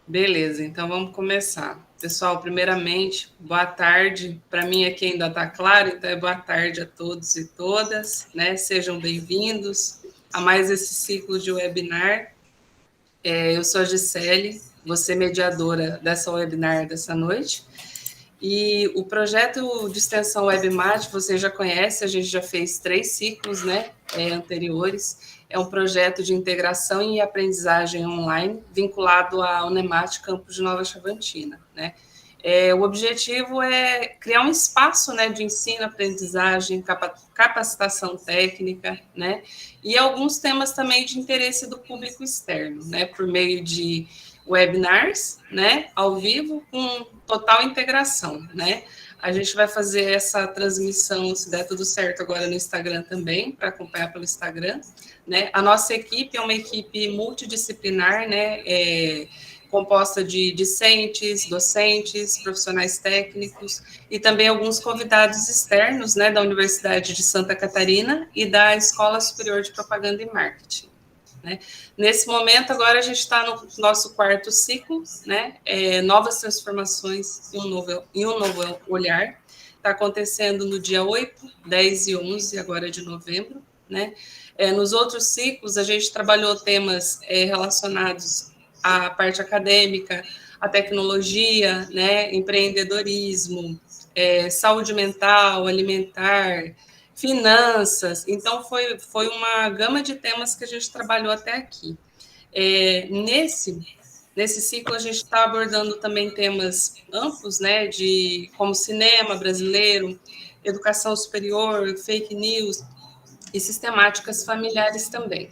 Beleza, então vamos começar. Pessoal, primeiramente, boa tarde. Para mim aqui ainda está claro, então é boa tarde a todos e todas, né? Sejam bem-vindos a mais esse ciclo de webinar. Eu sou a Gisele, vou ser mediadora dessa webinar dessa noite. E o projeto de extensão WebMat, você já conhece, a gente já fez 3 ciclos, né, anteriores. É um projeto de integração e aprendizagem online vinculado à Unemat Campus de Nova Chavantina, né. O objetivo é criar um espaço, né, de ensino, aprendizagem, capacitação técnica, né, e alguns temas também de interesse do público externo, né, por meio de webinars, né, ao vivo, com total integração, né. A gente vai fazer essa transmissão, se der tudo certo, agora no Instagram também, para acompanhar pelo Instagram, né. A nossa equipe é uma equipe multidisciplinar, né, composta de discentes, docentes, profissionais técnicos e também alguns convidados externos, né, da Universidade de Santa Catarina e da Escola Superior de Propaganda e Marketing. Né? Nesse momento, agora a gente está no nosso 4º ciclo, né? Novas transformações e um novo olhar. Está acontecendo no dia 8, 10 e 11 agora de novembro. Né? Nos outros ciclos, a gente trabalhou temas relacionados à parte acadêmica, à tecnologia, né? Empreendedorismo, saúde mental, alimentar, finanças. Então, foi uma gama de temas que a gente trabalhou até aqui. Nesse ciclo, a gente está abordando também temas amplos, né, de como cinema brasileiro, educação superior, fake news e sistemáticas familiares também.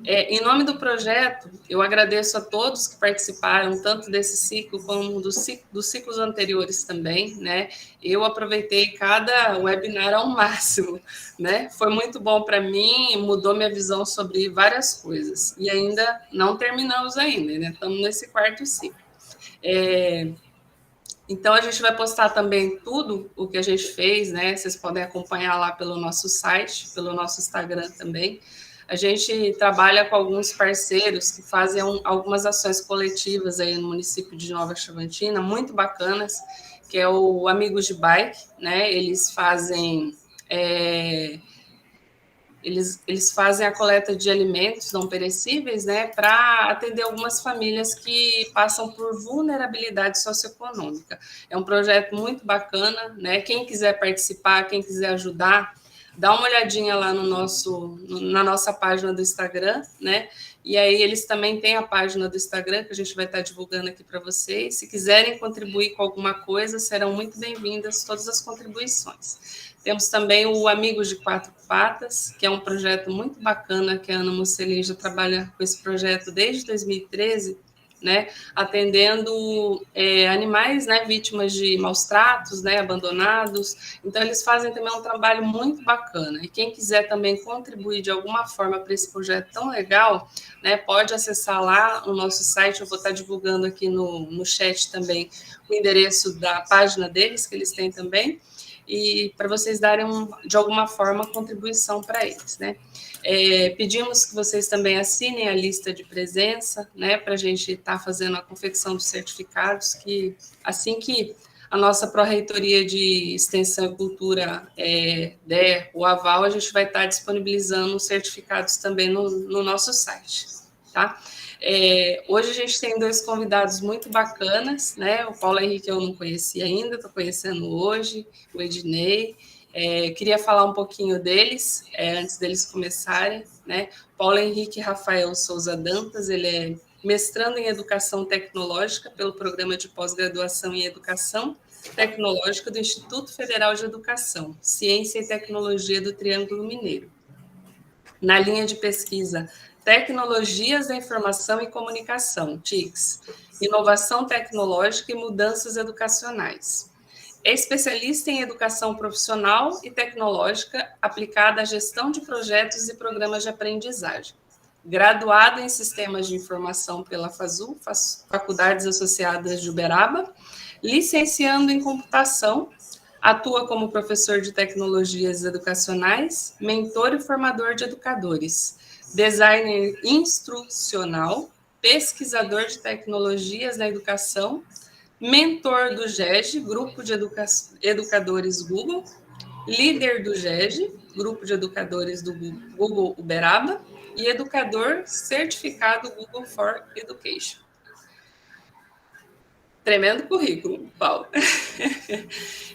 Em nome do projeto, eu agradeço a todos que participaram, tanto desse ciclo como dos ciclos anteriores também, né? Eu aproveitei cada webinar ao máximo, né? Foi muito bom para mim, mudou minha visão sobre várias coisas. E ainda não terminamos ainda, né? Estamos nesse 4º ciclo. Então, a gente vai postar também tudo o que a gente fez, né? Vocês podem acompanhar lá pelo nosso site, pelo nosso Instagram também. A gente trabalha com alguns parceiros que fazem algumas ações coletivas aí no município de Nova Chavantina, muito bacanas, que é o Amigos de Bike, né? Eles fazem a coleta de alimentos não perecíveis, né, para atender algumas famílias que passam por vulnerabilidade socioeconômica. É um projeto muito bacana, né? Quem quiser participar, quem quiser ajudar, dá uma olhadinha lá na nossa página do Instagram, né? E aí eles também têm a página do Instagram que a gente vai estar divulgando aqui para vocês. Se quiserem contribuir com alguma coisa, serão muito bem-vindas todas as contribuições. Temos também o Amigos de Quatro Patas, que é um projeto muito bacana, que a Ana Mocelin já trabalha com esse projeto desde 2013, né, atendendo animais, né, vítimas de maus tratos, né, abandonados. Então, eles fazem também um trabalho muito bacana. E quem quiser também contribuir de alguma forma para esse projeto tão legal, né, pode acessar lá o nosso site. Eu vou estar divulgando aqui no chat também o endereço da página deles, que eles têm também, e para vocês darem, de alguma forma, contribuição para eles, né? Pedimos que vocês também assinem a lista de presença, né, para a gente estar fazendo a confecção dos certificados, que assim que a nossa Pró-Reitoria de Extensão e Cultura der o aval, a gente vai estar disponibilizando os certificados também no nosso site, tá? Hoje a gente tem 2 convidados muito bacanas, né? O Paulo Henrique eu não conhecia ainda, estou conhecendo hoje, o Ednei. Queria falar um pouquinho deles, antes deles começarem, né? Paulo Henrique Rafael Souza Dantas, ele é mestrando em Educação Tecnológica pelo Programa de Pós-Graduação em Educação Tecnológica do Instituto Federal de Educação, Ciência e Tecnologia do Triângulo Mineiro. Na linha de pesquisa Tecnologias da Informação e Comunicação, TICS, Inovação Tecnológica e Mudanças Educacionais. É especialista em educação profissional e tecnológica aplicada à gestão de projetos e programas de aprendizagem. Graduado em Sistemas de Informação pela FASU, Faculdades Associadas de Uberaba, licenciando em Computação, atua como professor de tecnologias educacionais, mentor e formador de educadores, designer instrucional, pesquisador de tecnologias na educação, mentor do GEG, Grupo de Educadores Google, líder do GEG, Grupo de Educadores do Google Uberaba, e educador certificado Google for Education. Tremendo currículo, Paulo.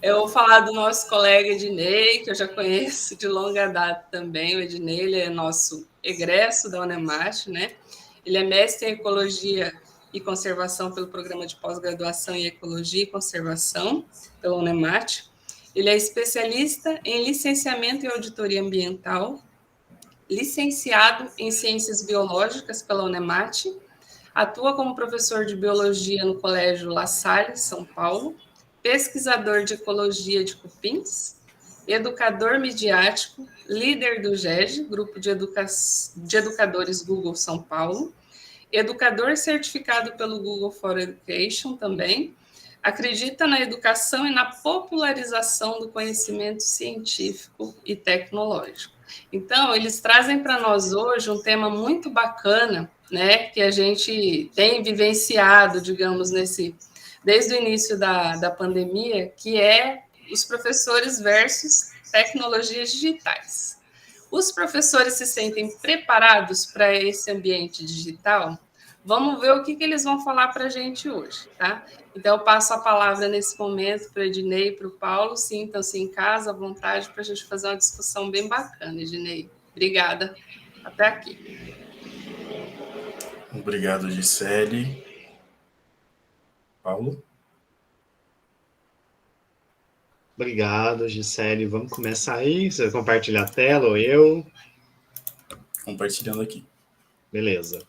Eu vou falar do nosso colega Ednei, que eu já conheço de longa data também. O Ednei, ele é nosso egresso da Unemat, né? Ele é mestre em Ecologia e Conservação pelo Programa de Pós-Graduação em Ecologia e Conservação pela Unemat. Ele é especialista em licenciamento em auditoria ambiental, licenciado em Ciências Biológicas pela Unemat, atua como professor de biologia no Colégio La Salle, São Paulo, pesquisador de ecologia de cupins, educador midiático, líder do GEG, Grupo de Educadores Google São Paulo, educador certificado pelo Google for Education também, acredita na educação e na popularização do conhecimento científico e tecnológico. Então, eles trazem para nós hoje um tema muito bacana, né, que a gente tem vivenciado, digamos, desde o início da pandemia, que é os professores versus tecnologias digitais. Os professores se sentem preparados para esse ambiente digital? Vamos ver o que eles vão falar para a gente hoje, tá? Então, eu passo a palavra nesse momento para o Ednei e para o Paulo. Sintam-se em casa, à vontade, para a gente fazer uma discussão bem bacana, Ednei. Obrigada. Até aqui. Obrigado, Gisele. Paulo? Obrigado, Gisele. Vamos começar aí? Você vai compartilhar a tela ou eu? Compartilhando aqui. Beleza.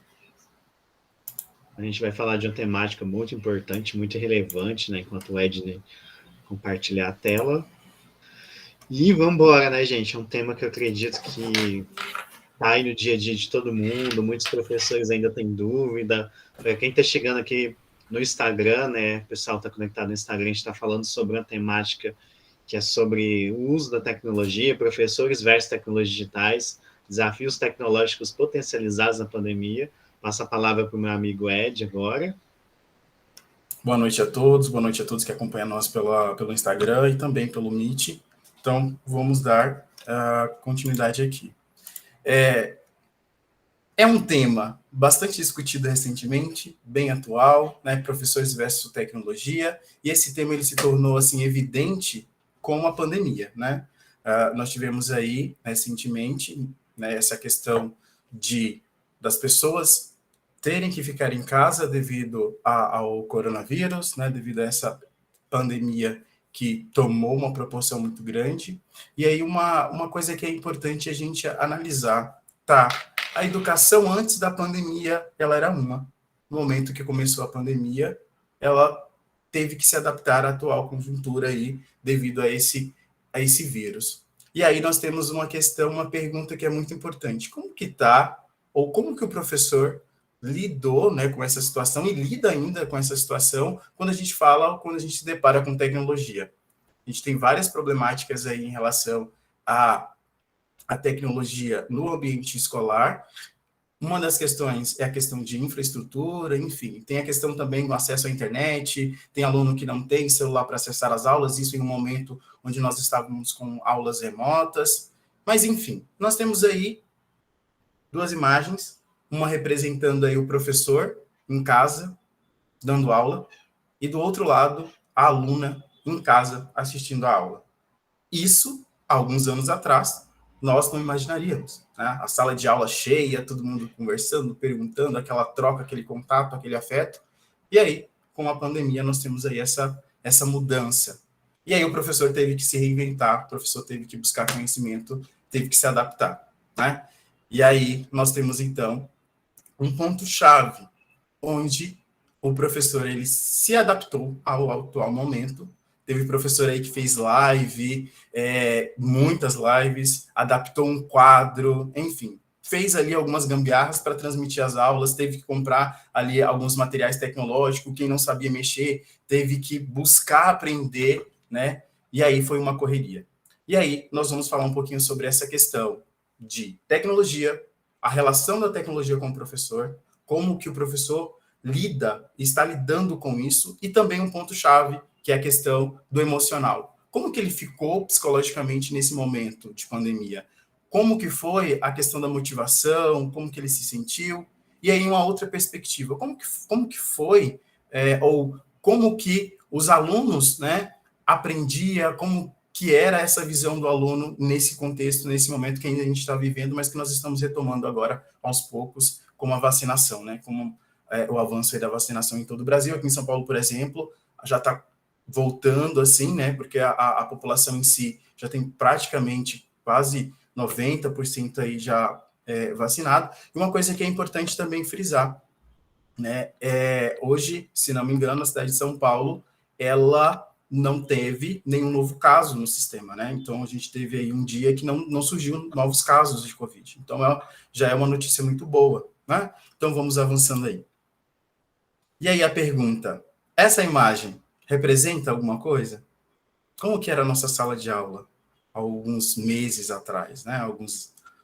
A gente vai falar de uma temática muito importante, muito relevante, né? Enquanto o Ednei compartilhar a tela. E vamos embora, né, gente? É um tema que eu acredito que tá aí no dia a dia de todo mundo. Muitos professores ainda têm dúvida. Para quem está chegando aqui no Instagram, né? O pessoal está conectado no Instagram, a gente está falando sobre uma temática que é sobre o uso da tecnologia, professores versus tecnologias digitais, desafios tecnológicos potencializados na pandemia. Passo a palavra para o meu amigo Ed agora. Boa noite a todos que acompanham nós pelo Instagram e também pelo Meet. Então, vamos dar continuidade aqui. É um tema bastante discutido recentemente, bem atual, né? Professores versus tecnologia, e esse tema ele se tornou assim evidente com a pandemia, né? Nós tivemos aí recentemente, né, essa questão das pessoas terem que ficar em casa devido ao coronavírus, né, devido a essa pandemia que tomou uma proporção muito grande. E aí uma coisa que é importante a gente analisar, tá? A educação antes da pandemia, ela era uma. No momento que começou a pandemia, ela teve que se adaptar à atual conjuntura aí, devido a esse vírus. E aí nós temos uma pergunta que é muito importante. Como que tá, ou como que o professor lidou, né, com essa situação e lida ainda com essa situação quando a gente se depara com tecnologia? A gente tem várias problemáticas aí em relação à tecnologia no ambiente escolar. Uma das questões é a questão de infraestrutura, enfim. Tem a questão também do acesso à internet, tem aluno que não tem celular para acessar as aulas, isso em um momento onde nós estávamos com aulas remotas. Mas, enfim, nós temos aí duas imagens, uma representando aí o professor em casa, dando aula, e do outro lado, a aluna em casa, assistindo a aula. Isso, há alguns anos atrás, nós não imaginaríamos, né? A sala de aula cheia, todo mundo conversando, perguntando, aquela troca, aquele contato, aquele afeto. E aí, com a pandemia, nós temos aí essa mudança. E aí o professor teve que se reinventar, o professor teve que buscar conhecimento, teve que se adaptar, né? E aí nós temos, então, um ponto-chave, onde o professor ele se adaptou ao atual momento. Teve professor aí que fez live, muitas lives, adaptou um quadro, enfim, fez ali algumas gambiarras para transmitir as aulas, teve que comprar ali alguns materiais tecnológicos, quem não sabia mexer, teve que buscar aprender, né? E aí foi uma correria. E aí nós vamos falar um pouquinho sobre essa questão de tecnologia, a relação da tecnologia com o professor, como que o professor está lidando com isso, e também um ponto-chave, que é a questão do emocional. Como que ele ficou psicologicamente nesse momento de pandemia? Como que foi a questão da motivação, como que ele se sentiu? E aí uma outra perspectiva, como que foi, ou como que os alunos, né, aprendia, como que era essa visão do aluno nesse contexto, nesse momento que ainda a gente está vivendo, mas que nós estamos retomando agora, aos poucos, com a vacinação, né, como o avanço aí da vacinação em todo o Brasil. Aqui em São Paulo, por exemplo, já está voltando assim, né, porque a população em si já tem praticamente quase 90% aí já vacinado. E uma coisa que é importante também frisar, né, hoje, se não me engano, a cidade de São Paulo, ela não teve nenhum novo caso no sistema, né? Então, a gente teve aí um dia que não surgiu novos casos de Covid. Então, já é uma notícia muito boa, né? Então, vamos avançando aí. E aí a pergunta, essa imagem representa alguma coisa? Como que era a nossa sala de aula há alguns meses atrás, né?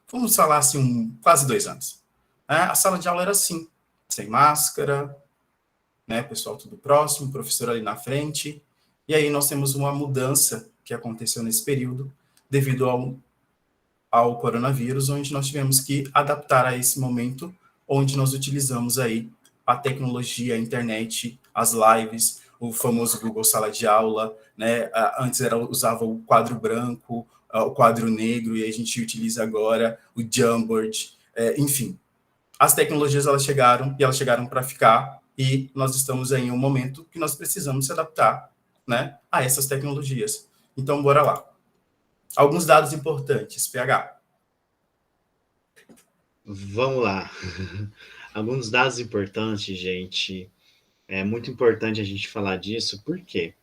Vamos falar assim, quase 2 anos. A sala de aula era assim, sem máscara, né? Pessoal tudo próximo, professor ali na frente. E aí nós temos uma mudança que aconteceu nesse período, devido ao coronavírus, onde nós tivemos que adaptar a esse momento, onde nós utilizamos aí a tecnologia, a internet, as lives, o famoso Google Sala de Aula, né? Antes usava o quadro branco, o quadro negro, e a gente utiliza agora o Jamboard, enfim. As tecnologias, elas chegaram para ficar, e nós estamos aí em um momento que nós precisamos se adaptar, né, a essas tecnologias. Então, bora lá. Alguns dados importantes, PH. Vamos lá. Alguns dados importantes, gente. É muito importante a gente falar disso. Por quê?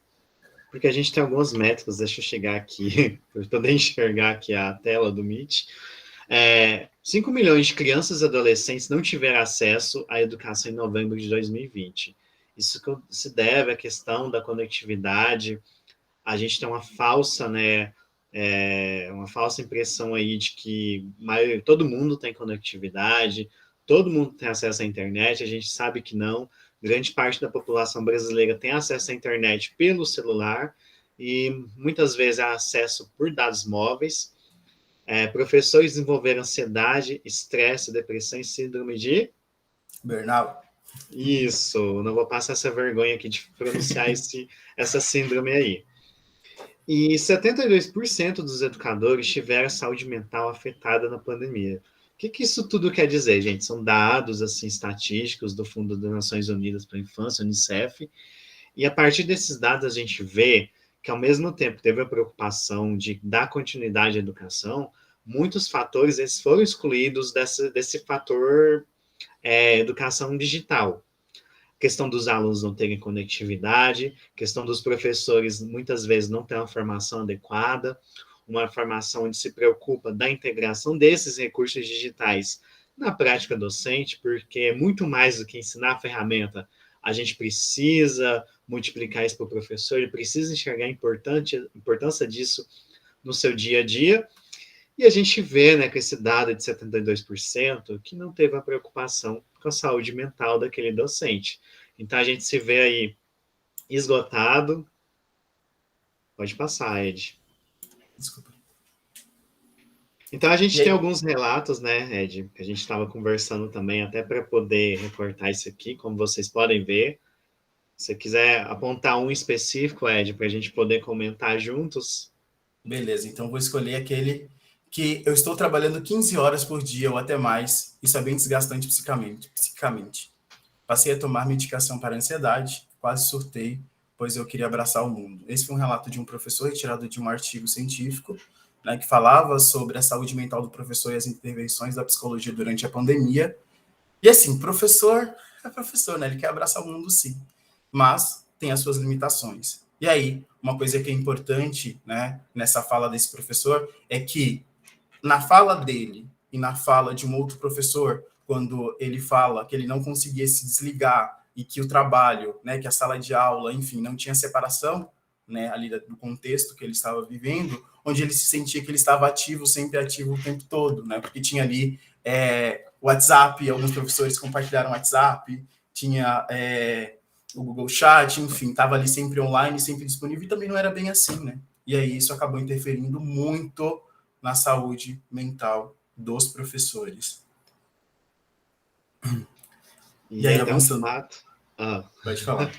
Porque a gente tem algumas métricas. Deixa eu chegar aqui, para eu poder enxergar aqui a tela do Meet. 5 milhões de crianças e adolescentes não tiveram acesso à educação em novembro de 2020. Isso se deve à questão da conectividade. A gente tem uma falsa, né, uma falsa impressão aí de que todo mundo tem conectividade, todo mundo tem acesso à internet. A gente sabe que não. Grande parte da população brasileira tem acesso à internet pelo celular, e muitas vezes é acesso por dados móveis. Professores desenvolveram ansiedade, estresse, depressão e síndrome de burnout. Isso, não vou passar essa vergonha aqui de pronunciar essa síndrome aí. E 72% dos educadores tiveram a saúde mental afetada na pandemia. O que isso tudo quer dizer, gente? São dados assim, estatísticos do Fundo das Nações Unidas para a Infância, UNICEF, e a partir desses dados a gente vê que, ao mesmo tempo, teve a preocupação de dar continuidade à educação, muitos fatores eles foram excluídos desse fator educação digital. Questão dos alunos não terem conectividade, questão dos professores muitas vezes não ter uma formação adequada, uma formação onde se preocupa da integração desses recursos digitais na prática docente, porque muito mais do que ensinar a ferramenta, a gente precisa multiplicar isso para o professor, ele precisa enxergar a importância disso no seu dia a dia. E a gente vê, né, com esse dado de 72%, que não teve a preocupação com a saúde mental daquele docente. Então, a gente se vê aí esgotado. Pode passar, Ed. Desculpa. Então, a gente tem alguns relatos, né, Ed, que a gente estava conversando também, até para poder recortar isso aqui, como vocês podem ver. Se você quiser apontar um específico, Ed, para a gente poder comentar juntos. Beleza, então vou escolher aquele que eu estou trabalhando 15 horas por dia ou até mais. Isso é bem desgastante psicicamente. Passei a tomar medicação para ansiedade, quase surtei, pois eu queria abraçar o mundo. Esse foi um relato de um professor retirado de um artigo científico, né, que falava sobre a saúde mental do professor e as intervenções da psicologia durante a pandemia. E assim, professor é professor, né? Ele quer abraçar o mundo, sim, mas tem as suas limitações. E aí, uma coisa que é importante, né, nessa fala desse professor é que na fala dele e na fala de um outro professor, quando ele fala que ele não conseguia se desligar e que o trabalho, né, que a sala de aula, enfim, não tinha separação, né, ali do contexto que ele estava vivendo, onde ele se sentia que ele estava ativo, sempre ativo o tempo todo, né, porque tinha ali WhatsApp, alguns professores compartilharam WhatsApp, tinha o Google Chat, enfim, estava ali sempre online, sempre disponível, e também não era bem assim, né? E aí isso acabou interferindo muito na saúde mental dos professores. E aí, até avançando. Um fato... Pode falar.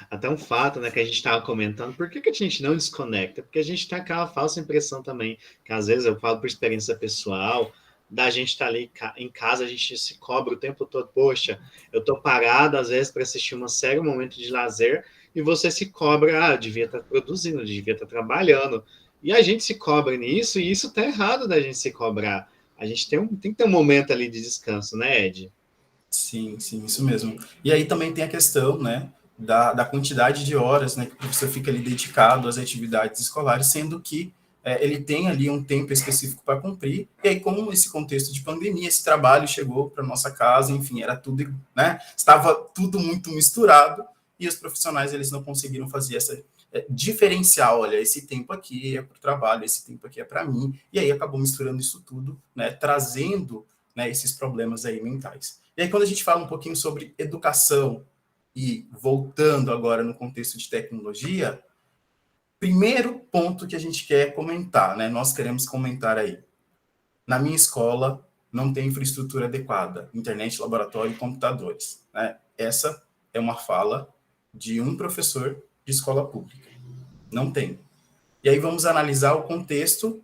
Até um fato, né, que a gente estava comentando, por que a gente não desconecta? Porque a gente tem aquela falsa impressão também, que às vezes eu falo por experiência pessoal, da gente estar ali em casa, a gente se cobra o tempo todo, poxa, eu estou parado às vezes para assistir uma série, um momento de lazer, e você se cobra, devia estar produzindo, devia estar trabalhando, e a gente se cobra nisso, e isso está errado da gente se cobrar. A gente tem que ter um momento ali de descanso, né, Ed? Sim, isso mesmo. E aí também tem a questão, né, da quantidade de horas, né, que o professor fica ali dedicado às atividades escolares, sendo que ele tem ali um tempo específico para cumprir, e aí com esse contexto de pandemia, esse trabalho chegou para nossa casa, enfim, era tudo, né, estava tudo muito misturado, e os profissionais, eles não conseguiram fazer essa diferencial, olha, esse tempo aqui é para o trabalho, esse tempo aqui é para mim, e aí acabou misturando isso tudo, né, trazendo, né, esses problemas aí mentais. E aí, quando a gente fala um pouquinho sobre educação, e voltando agora no contexto de tecnologia, primeiro ponto que a gente quer comentar, né? Nós queremos comentar aí. Na minha escola, não tem infraestrutura adequada, internet, laboratório e computadores, né? Essa é uma fala de um professor de escola pública. Não tem. E aí vamos analisar o contexto,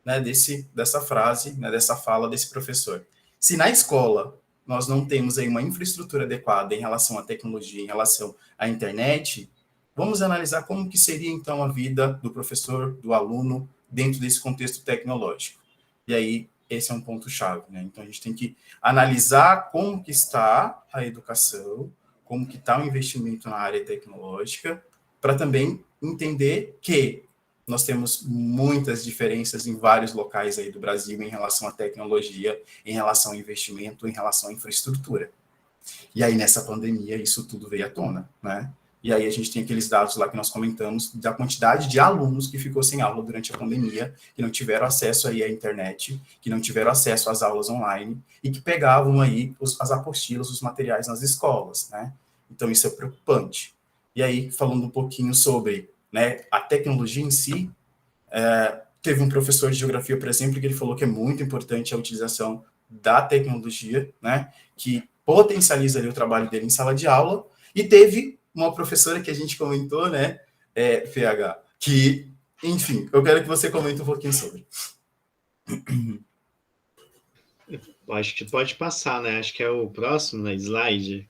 né, dessa frase, né, dessa fala desse professor. Se na escola nós não temos aí uma infraestrutura adequada em relação à tecnologia, em relação à internet, vamos analisar como que seria, então, a vida do professor, do aluno, dentro desse contexto tecnológico. E aí, esse é um ponto-chave, né? Então, a gente tem que analisar como que está a educação, como que está o investimento na área tecnológica, para também entender que nós temos muitas diferenças em vários locais aí do Brasil em relação à tecnologia, em relação ao investimento, em relação à infraestrutura. E aí, nessa pandemia, isso tudo veio à tona, né? E aí a gente tem aqueles dados lá que nós comentamos da quantidade de alunos que ficou sem aula durante a pandemia, que não tiveram acesso aí à internet, que não tiveram acesso às aulas online e que pegavam aí as apostilas, os materiais nas escolas, né? Então, isso é preocupante. E aí, falando um pouquinho sobre, né, a tecnologia em si, teve um professor de geografia, por exemplo, que ele falou que é muito importante a utilização da tecnologia, né, que potencializa ali o trabalho dele em sala de aula, e teve uma professora que a gente comentou, né, PH, que, enfim, eu quero que você comente um pouquinho sobre. Acho que pode passar, né? Acho que é o próximo, né? Slide.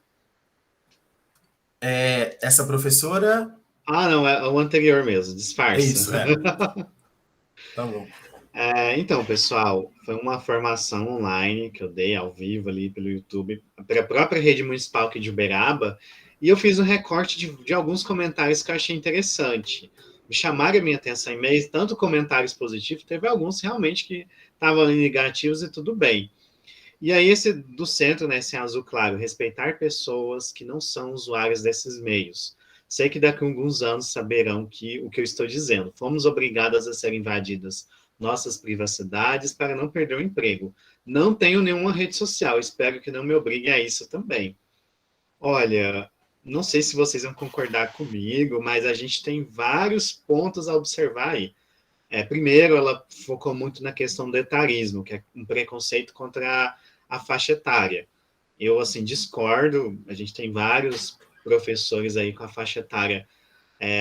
Essa professora... Ah, não, é o anterior mesmo, disfarça. Isso, Tá bom. Então, pessoal, foi uma formação online que eu dei ao vivo ali pelo YouTube, para a própria rede municipal aqui de Uberaba, e eu fiz um recorte de alguns comentários que eu achei interessante. Me chamaram a minha atenção em e-mails, tanto comentários positivos, teve alguns realmente que estavam negativos e tudo bem. E aí, esse do centro, né, esse azul claro, respeitar pessoas que não são usuários desses meios. Sei que daqui a alguns anos saberão o que eu estou dizendo. Fomos obrigadas a ser invadidas nossas privacidades para não perder o emprego. Não tenho nenhuma rede social, espero que não me obriguem a isso também. Olha, não sei se vocês vão concordar comigo, mas a gente tem vários pontos a observar aí. Primeiro, ela focou muito na questão do etarismo, que é um preconceito contra a faixa etária. Eu, assim, discordo, a gente tem vários professores aí com a faixa etária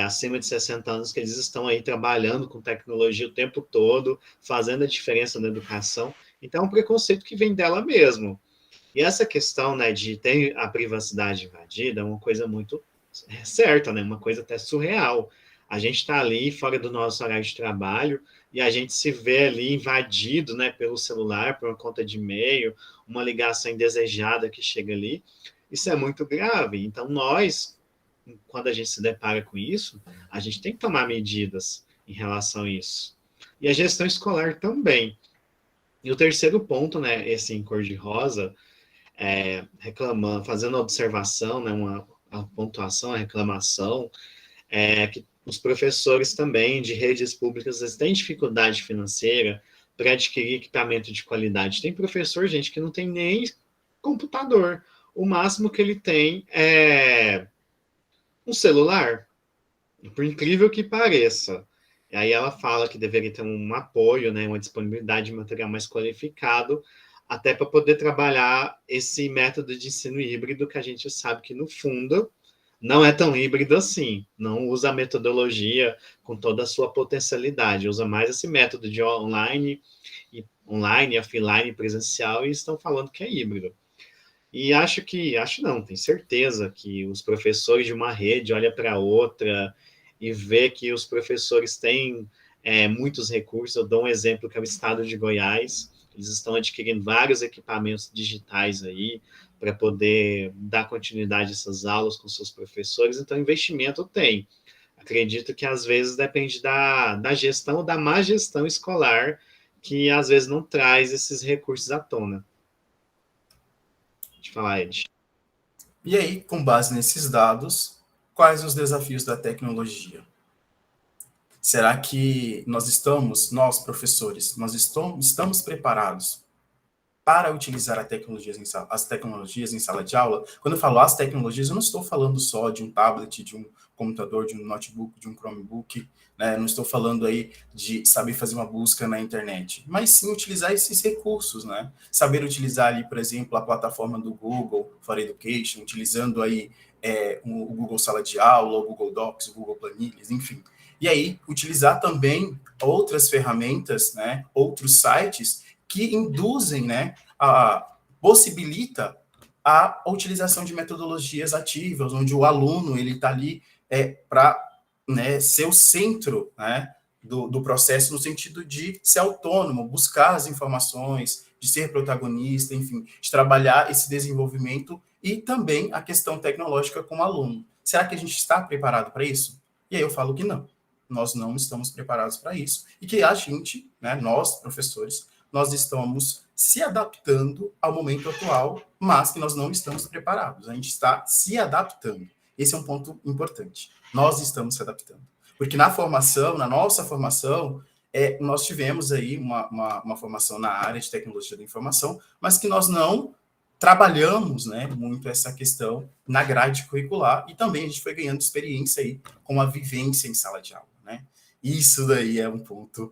acima de 60 anos, que eles estão aí trabalhando com tecnologia o tempo todo, fazendo a diferença na educação. Então, é um preconceito que vem dela mesmo. E essa questão, né, de ter a privacidade invadida é uma coisa muito certa, né, uma coisa até surreal. A gente está ali fora do nosso horário de trabalho e a gente se vê ali invadido, né, pelo celular, por uma conta de e-mail, uma ligação indesejada que chega ali. Isso é muito grave. Então, nós, quando a gente se depara com isso, a gente tem que tomar medidas em relação a isso. E a gestão escolar também. E o terceiro ponto, né, esse em cor de rosa, reclamando, fazendo observação, né, a pontuação, a reclamação, que os professores também de redes públicas têm dificuldade financeira para adquirir equipamento de qualidade. Tem professor, gente, que não tem nem computador. O máximo que ele tem é um celular, por incrível que pareça. E aí ela fala que deveria ter um apoio, né, uma disponibilidade de material mais qualificado, até para poder trabalhar esse método de ensino híbrido, que a gente sabe que, no fundo, não é tão híbrido assim. Não usa a metodologia com toda a sua potencialidade. Usa mais esse método de online, offline, presencial, e estão falando que é híbrido. E acho não, tenho certeza que os professores de uma rede olham para outra e vê que os professores têm muitos recursos. Eu dou um exemplo que é o estado de Goiás. Eles estão adquirindo vários equipamentos digitais aí para poder dar continuidade a essas aulas com seus professores. Então, investimento tem. Acredito que, às vezes, depende da gestão ou da má gestão escolar, que, às vezes, não traz esses recursos à tona. Deixa eu falar, Ed. E aí, com base nesses dados, quais os desafios da tecnologia? Será que nós professores, estamos preparados para utilizar as tecnologias em sala de aula? Quando eu falo as tecnologias, eu não estou falando só de um tablet, de um computador, de um notebook, de um Chromebook, né? Não estou falando aí de saber fazer uma busca na internet, mas sim utilizar esses recursos, né? Saber utilizar ali, por exemplo, a plataforma do Google for Education, utilizando aí o Google Sala de Aula, o Google Docs, o Google Planilhas, enfim. E aí, utilizar também outras ferramentas, né? Outros sites que induzem, né? Possibilita a utilização de metodologias ativas, onde o aluno ele está ali para, né, ser o centro, né, do processo, no sentido de ser autônomo, buscar as informações, de ser protagonista, enfim, de trabalhar esse desenvolvimento e também a questão tecnológica com o aluno. Será que a gente está preparado para isso? E aí eu falo que não. Nós não estamos preparados para isso. E que a gente, né, nós, professores, nós estamos se adaptando ao momento atual, mas que nós não estamos preparados. A gente está se adaptando. Esse é um ponto importante. Nós estamos se adaptando. Porque na nossa formação, nós tivemos aí uma formação na área de tecnologia da informação, mas que nós não trabalhamos, né, muito essa questão na grade curricular, e também a gente foi ganhando experiência aí com a vivência em sala de aula, né? Isso daí é um ponto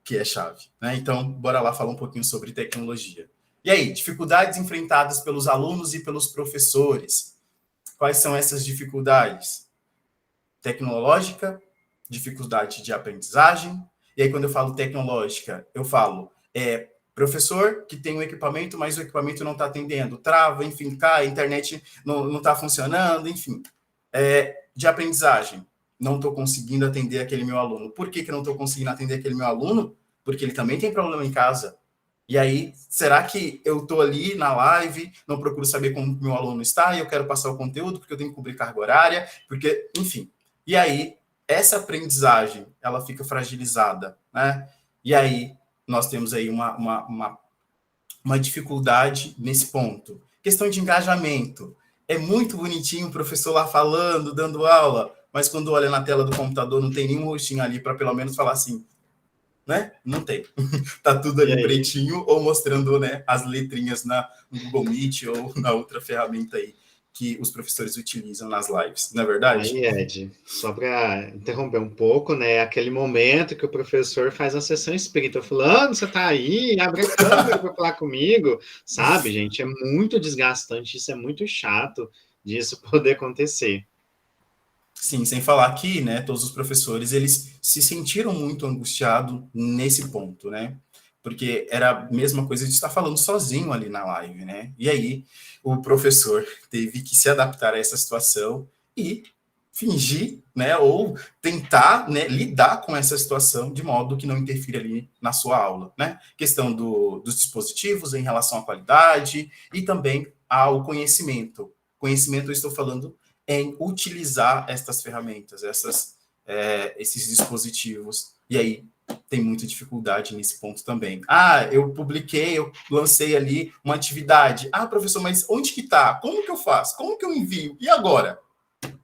que é chave, né? Então, bora lá falar um pouquinho sobre tecnologia. E aí, dificuldades enfrentadas pelos alunos e pelos professores. Quais são essas dificuldades? Tecnológica, dificuldade de aprendizagem. E aí, quando eu falo tecnológica, eu falo professor que tem um equipamento, mas o equipamento não está atendendo, trava, enfim, cai, a internet não está funcionando, enfim. De aprendizagem, não estou conseguindo atender aquele meu aluno. Por que não estou conseguindo atender aquele meu aluno? Porque ele também tem problema em casa. E aí, será que eu estou ali na live, não procuro saber como o meu aluno está, e eu quero passar o conteúdo, porque eu tenho que cobrir carga horária, porque, enfim. E aí, essa aprendizagem, ela fica fragilizada, né? E aí, nós temos aí uma dificuldade nesse ponto. Questão de engajamento. É muito bonitinho o professor lá falando, dando aula, mas quando olha na tela do computador, não tem nenhum rostinho ali para pelo menos falar assim, né? Não tem. Tá tudo ali pretinho ou mostrando, né, as letrinhas no Google Meet ou na outra ferramenta aí que os professores utilizam nas lives, não é verdade? Aí, Ed, só para interromper um pouco, né? Aquele momento que o professor faz a sessão espírita, fulano, você tá aí, abre a câmera para falar comigo, sabe, gente? É muito desgastante, isso é muito chato disso poder acontecer. Sim, sem falar que, né, todos os professores, eles se sentiram muito angustiados nesse ponto, né? Porque era a mesma coisa de estar falando sozinho ali na live, né? E aí o professor teve que se adaptar a essa situação e fingir, né, ou tentar, né, lidar com essa situação de modo que não interfira ali na sua aula, né? Questão dos dispositivos em relação à qualidade e também ao conhecimento. Conhecimento, eu estou falando em utilizar estas ferramentas, esses dispositivos. E aí tem muita dificuldade nesse ponto também. Eu publiquei, eu lancei ali uma atividade. Professor, mas onde que está? Como que eu faço? Como que eu envio? E agora?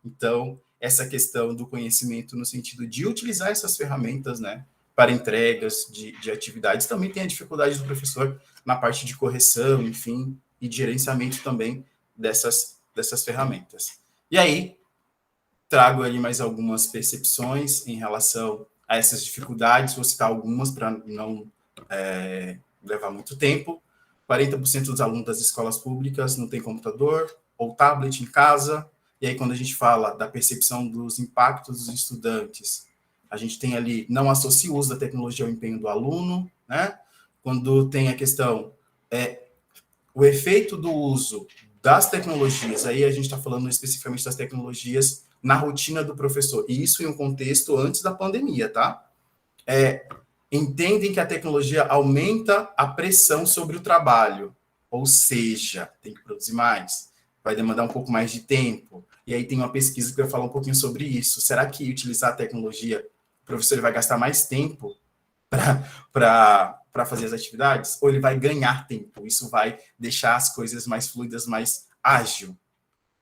Então, essa questão do conhecimento no sentido de utilizar essas ferramentas, né, para entregas de atividades. Também tem a dificuldade do professor na parte de correção, enfim, e de gerenciamento também dessas ferramentas. E aí, trago ali mais algumas percepções em relação a essas dificuldades, vou citar algumas para não levar muito tempo. 40% dos alunos das escolas públicas não tem computador ou tablet em casa. E aí, quando a gente fala da percepção dos impactos dos estudantes, a gente tem ali, não associa o uso da tecnologia ao empenho do aluno, né? Quando tem a questão, o efeito do uso das tecnologias, aí a gente está falando especificamente das tecnologias na rotina do professor, e isso em um contexto antes da pandemia, tá? Entendem que a tecnologia aumenta a pressão sobre o trabalho, ou seja, tem que produzir mais, vai demandar um pouco mais de tempo, e aí tem uma pesquisa que vai falar um pouquinho sobre isso. Será que utilizar a tecnologia, o professor ele vai gastar mais tempo para fazer as atividades, ou ele vai ganhar tempo? Isso vai deixar as coisas mais fluidas, mais ágil.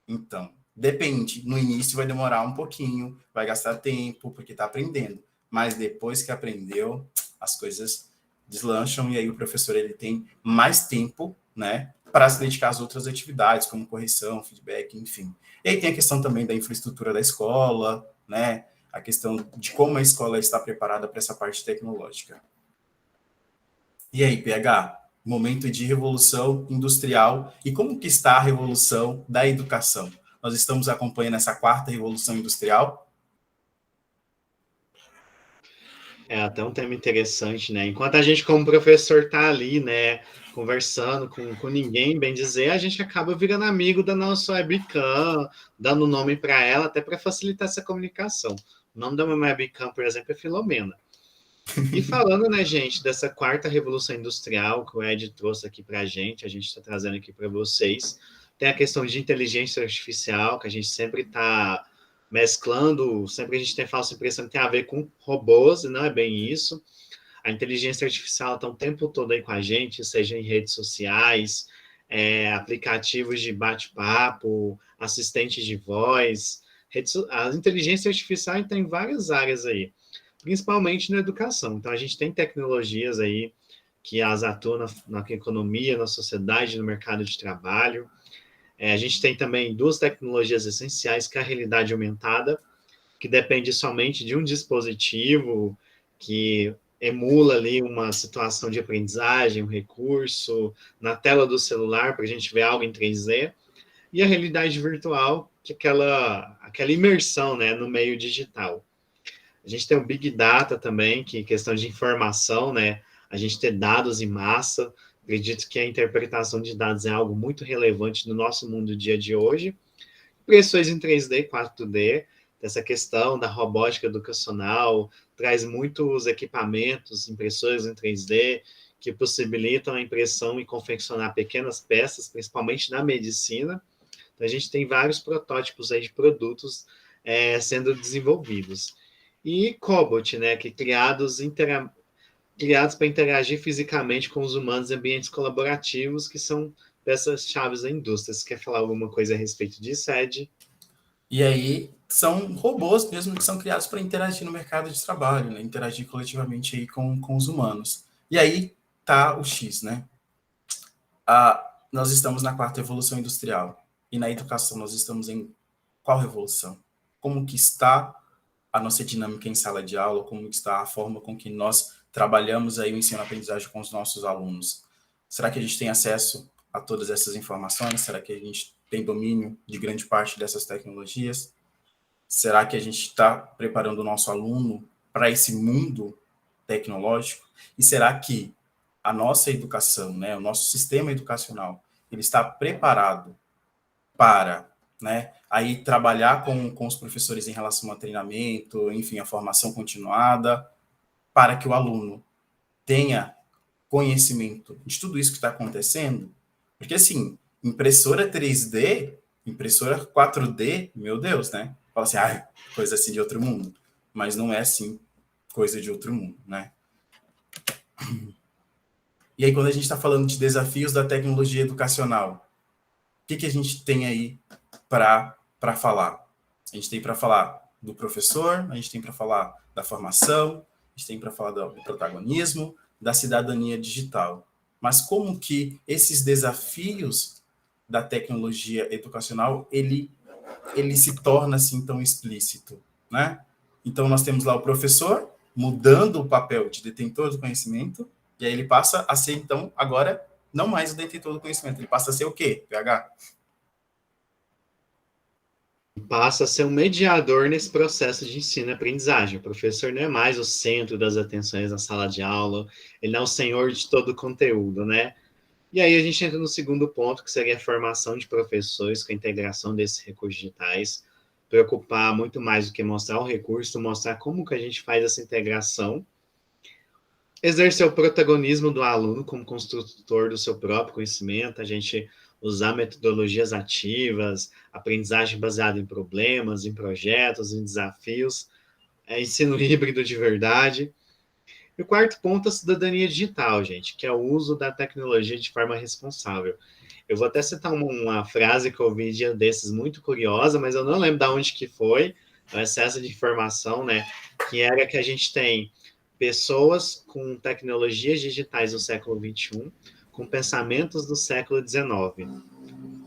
Então, depende. No início vai demorar um pouquinho, vai gastar tempo, porque está aprendendo. Mas depois que aprendeu, as coisas deslancham e aí o professor ele tem mais tempo, né, para se dedicar às outras atividades, como correção, feedback, enfim. E aí tem a questão também da infraestrutura da escola, né, a questão de como a escola está preparada para essa parte tecnológica. E aí, PH, momento de revolução industrial, e como que está a revolução da educação? Nós estamos acompanhando essa quarta revolução industrial. É até um tema interessante, né? Enquanto a gente, como professor, tá ali, né, conversando com ninguém, bem dizer, a gente acaba virando amigo da nossa webcam, dando nome para ela, até para facilitar essa comunicação. O nome da minha webcam, por exemplo, é Filomena. E falando, né, gente, dessa quarta revolução industrial que o Ed trouxe aqui para a gente está trazendo aqui para vocês, tem a questão de inteligência artificial, que a gente sempre está mesclando, sempre a gente tem a falsa impressão que tem a ver com robôs, e não é bem isso. A inteligência artificial está o tempo todo aí com a gente, seja em redes sociais, aplicativos de bate-papo, assistentes de voz. A inteligência artificial está em várias áreas aí, principalmente na educação. Então, a gente tem tecnologias aí que elas atuam na economia, na sociedade, no mercado de trabalho. A gente tem também duas tecnologias essenciais, que é a realidade aumentada, que depende somente de um dispositivo que emula ali uma situação de aprendizagem, um recurso, na tela do celular, para a gente ver algo em 3D. E a realidade virtual, que é aquela imersão, né, no meio digital. A gente tem o Big Data também, que é questão de informação, né? A gente ter dados em massa. Acredito que a interpretação de dados é algo muito relevante no nosso mundo dia de hoje. Impressões em 3D, 4D, essa questão da robótica educacional, traz muitos equipamentos, impressores em 3D, que possibilitam a impressão e confeccionar pequenas peças, principalmente na medicina. Então, a gente tem vários protótipos aí de produtos sendo desenvolvidos. E Cobot, né, que criados para interagir fisicamente com os humanos em ambientes colaborativos, que são peças-chave da indústria. Você quer falar alguma coisa a respeito disso, Ed? E aí são robôs mesmo que são criados para interagir no mercado de trabalho, né? Interagir coletivamente aí com os humanos. E aí tá o X, né? Nós estamos na quarta revolução industrial. E na educação nós estamos em qual revolução? Como que está a nossa dinâmica em sala de aula? Como que está a forma com que nós trabalhamos aí o ensino-aprendizagem com os nossos alunos? Será que a gente tem acesso a todas essas informações? Será que a gente tem domínio de grande parte dessas tecnologias? Será que a gente está preparando o nosso aluno para esse mundo tecnológico? E será que a nossa educação, né, o nosso sistema educacional, ele está preparado para, né, aí trabalhar com os professores em relação ao treinamento, enfim, a formação continuada, para que o aluno tenha conhecimento de tudo isso que está acontecendo? Porque, assim, impressora 3D, impressora 4D, meu Deus, né? Fala assim, coisa assim de outro mundo. Mas não é assim, coisa de outro mundo, né? E aí, quando a gente está falando de desafios da tecnologia educacional, o que a gente tem aí para falar? A gente tem para falar do professor, a gente tem para falar da formação, a gente tem para falar do protagonismo, da cidadania digital. Mas como que esses desafios da tecnologia educacional, ele se torna assim tão explícito, né? Então, nós temos lá o professor mudando o papel de detentor do conhecimento, e aí ele passa a ser, então, agora, não mais o detentor do conhecimento, ele passa a ser o quê, PH? Passa a ser um mediador nesse processo de ensino e aprendizagem. O professor não é mais o centro das atenções na sala de aula, ele não é o senhor de todo o conteúdo, né? E aí a gente entra no segundo ponto, que seria a formação de professores com a integração desses recursos digitais, preocupar muito mais do que mostrar o recurso, mostrar como que a gente faz essa integração, exercer o protagonismo do aluno como construtor do seu próprio conhecimento, a gente usar metodologias ativas, aprendizagem baseada em problemas, em projetos, em desafios, ensino híbrido de verdade. E o quarto ponto é a cidadania digital, gente, que é o uso da tecnologia de forma responsável. Eu vou até citar uma frase que eu ouvi dia desses muito curiosa, mas eu não lembro de onde que foi, o excesso de informação, né? Que era que a gente tem pessoas com tecnologias digitais do século XXI, com pensamentos do século XIX.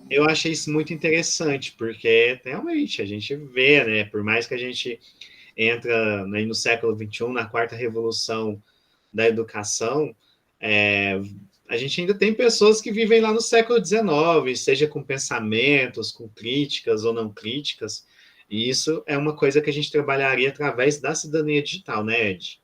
Eu achei isso muito interessante, porque realmente a gente vê, né? Por mais que a gente entra, né, no século XXI, na quarta revolução da educação, a gente ainda tem pessoas que vivem lá no século XIX, seja com pensamentos, com críticas ou não críticas, e isso é uma coisa que a gente trabalharia através da cidadania digital, né, Ed?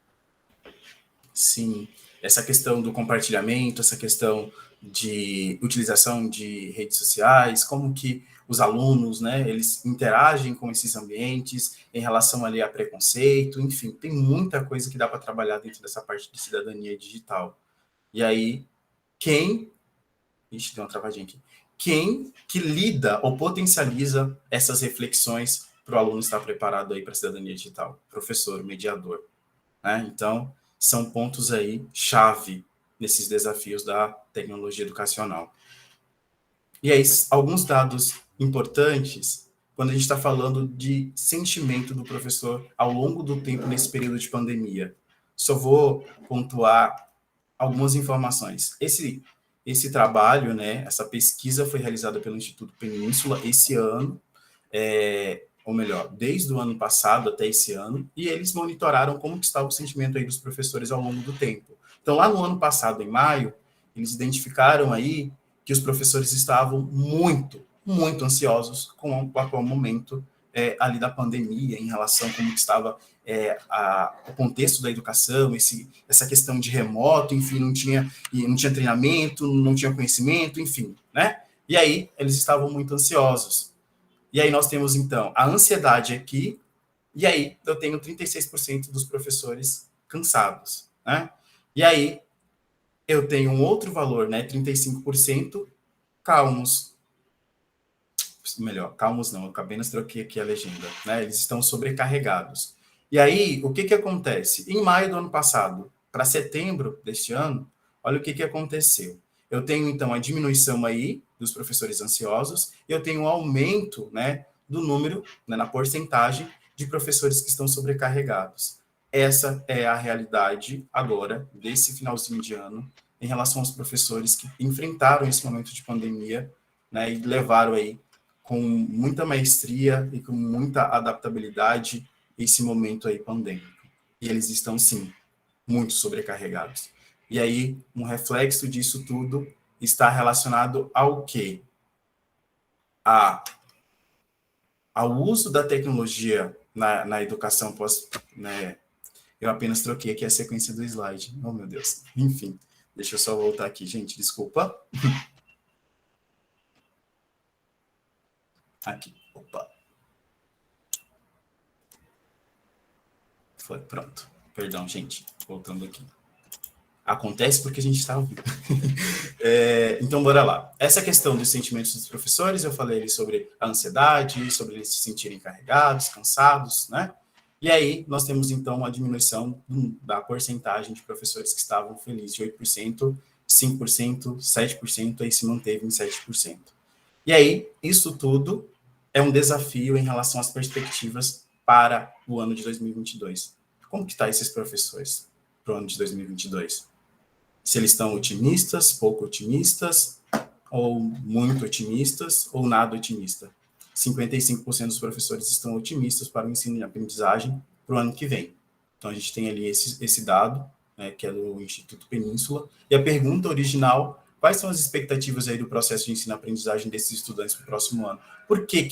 Sim, essa questão do compartilhamento, essa questão de utilização de redes sociais, como que os alunos, né, eles interagem com esses ambientes em relação ali a preconceito, enfim, tem muita coisa que dá para trabalhar dentro dessa parte de cidadania digital. E aí, deu uma travadinha aqui, quem que lida ou potencializa essas reflexões para o aluno estar preparado aí para a cidadania digital? Professor, mediador, né? Então, são pontos aí chave nesses desafios da tecnologia educacional. E aí, alguns dados importantes quando a gente está falando de sentimento do professor ao longo do tempo nesse período de pandemia. Só vou pontuar algumas informações. Esse trabalho, né, essa pesquisa foi realizada pelo Instituto Península esse ano, ou melhor, desde o ano passado até esse ano, e eles monitoraram como que estava o sentimento aí dos professores ao longo do tempo. Então, lá no ano passado, em maio, eles identificaram aí que os professores estavam muito, muito ansiosos com o atual momento ali da pandemia, em relação a como que estava o contexto da educação, essa questão de remoto, enfim, não tinha treinamento, não tinha conhecimento, enfim, né? E aí, eles estavam muito ansiosos. E aí nós temos, então, a ansiedade aqui, e aí eu tenho 36% dos professores cansados, né? E aí eu tenho um outro valor, né? 35% calmos. Melhor, calmos não, eu apenas troquei aqui a legenda, né? Eles estão sobrecarregados. E aí, o que que acontece? Em maio do ano passado, para setembro deste ano, olha o que que aconteceu. Eu tenho, então, a diminuição aí dos professores ansiosos, e eu tenho um aumento, né, do número, né, na porcentagem de professores que estão sobrecarregados. Essa é a realidade agora, desse finalzinho de ano, em relação aos professores que enfrentaram esse momento de pandemia, né, e levaram aí com muita maestria e com muita adaptabilidade esse momento aí pandêmico. E eles estão, sim, muito sobrecarregados. E aí, um reflexo disso tudo está relacionado ao quê? Ao uso da tecnologia na educação né? Eu apenas troquei aqui a sequência do slide. Oh, meu Deus. Enfim, deixa eu só voltar aqui, gente, desculpa. Aqui, opa. Foi, pronto. Perdão, gente, voltando aqui. Acontece porque a gente está ouvindo. Então, bora lá. Essa questão dos sentimentos dos professores, eu falei sobre a ansiedade, sobre eles se sentirem carregados, cansados, né? E aí, nós temos, então, uma diminuição da porcentagem de professores que estavam felizes, de 8%, 5%, 7%, aí se manteve em 7%. E aí, isso tudo é um desafio em relação às perspectivas para o ano de 2022. Como que tá esses professores para o ano de 2022? Se eles estão otimistas, pouco otimistas, ou muito otimistas, ou nada otimista. 55% dos professores estão otimistas para o ensino e aprendizagem para o ano que vem. Então, a gente tem ali esse dado, né, que é do Instituto Península. E a pergunta original: quais são as expectativas aí do processo de ensino e aprendizagem desses estudantes para o próximo ano? Por que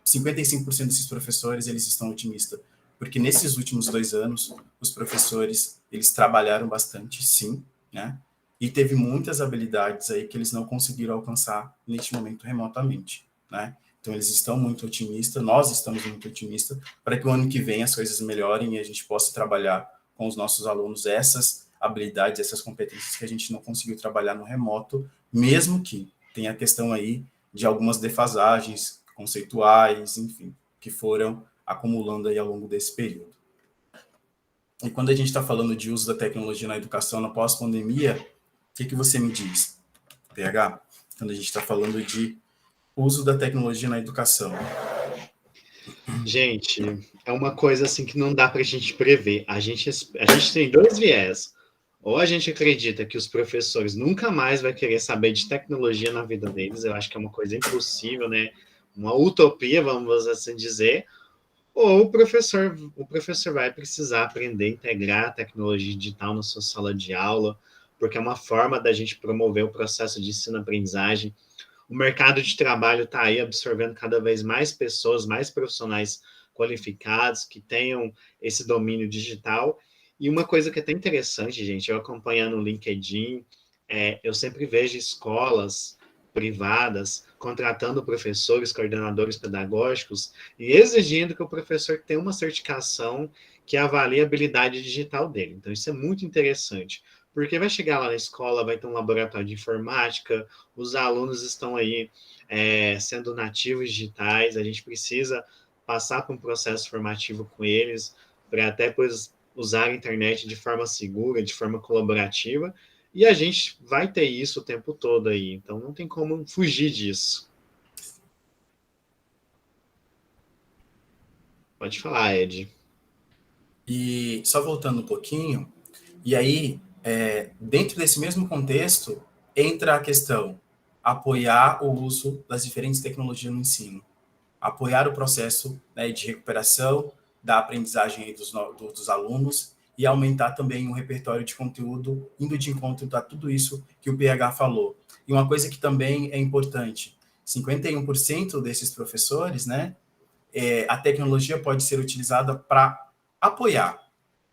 55% desses professores eles estão otimistas? Porque nesses últimos 2 anos, os professores eles trabalharam bastante, sim, né? E teve muitas habilidades aí que eles não conseguiram alcançar neste momento remotamente, né? Então, eles estão muito otimistas, nós estamos muito otimistas, para que o ano que vem as coisas melhorem e a gente possa trabalhar com os nossos alunos essas habilidades, essas competências que a gente não conseguiu trabalhar no remoto, mesmo que tenha a questão aí de algumas defasagens conceituais, enfim, que foram acumulando aí ao longo desse período. E quando a gente está falando de uso da tecnologia na educação na pós-pandemia, o que você me diz, PH? Quando a gente está falando de uso da tecnologia na educação. Gente, é uma coisa assim que não dá para a gente prever. A gente tem 2 viés. Ou a gente acredita que os professores nunca mais vão querer saber de tecnologia na vida deles, eu acho que é uma coisa impossível, né? Uma utopia, vamos assim dizer. Ou o professor vai precisar aprender a integrar a tecnologia digital na sua sala de aula, porque é uma forma da gente promover o processo de ensino-aprendizagem. O mercado de trabalho está aí absorvendo cada vez mais pessoas, mais profissionais qualificados, que tenham esse domínio digital. E uma coisa que é até interessante, gente, eu acompanhando o LinkedIn, eu sempre vejo escolas privadas contratando professores, coordenadores pedagógicos e exigindo que o professor tenha uma certificação que avalie a habilidade digital dele. Então, isso é muito interessante, porque vai chegar lá na escola, vai ter um laboratório de informática, os alunos estão aí sendo nativos digitais, a gente precisa passar por um processo formativo com eles, para até depois usar a internet de forma segura, de forma colaborativa, e a gente vai ter isso o tempo todo aí, então não tem como fugir disso. Pode falar, Ed. E só voltando um pouquinho, e aí, dentro desse mesmo contexto, entra a questão apoiar o uso das diferentes tecnologias no ensino, apoiar o processo, né, de recuperação da aprendizagem aí dos alunos e aumentar também o repertório de conteúdo, indo de encontro a tudo isso que o PH falou. E uma coisa que também é importante, 51% desses professores, né, a tecnologia pode ser utilizada para apoiar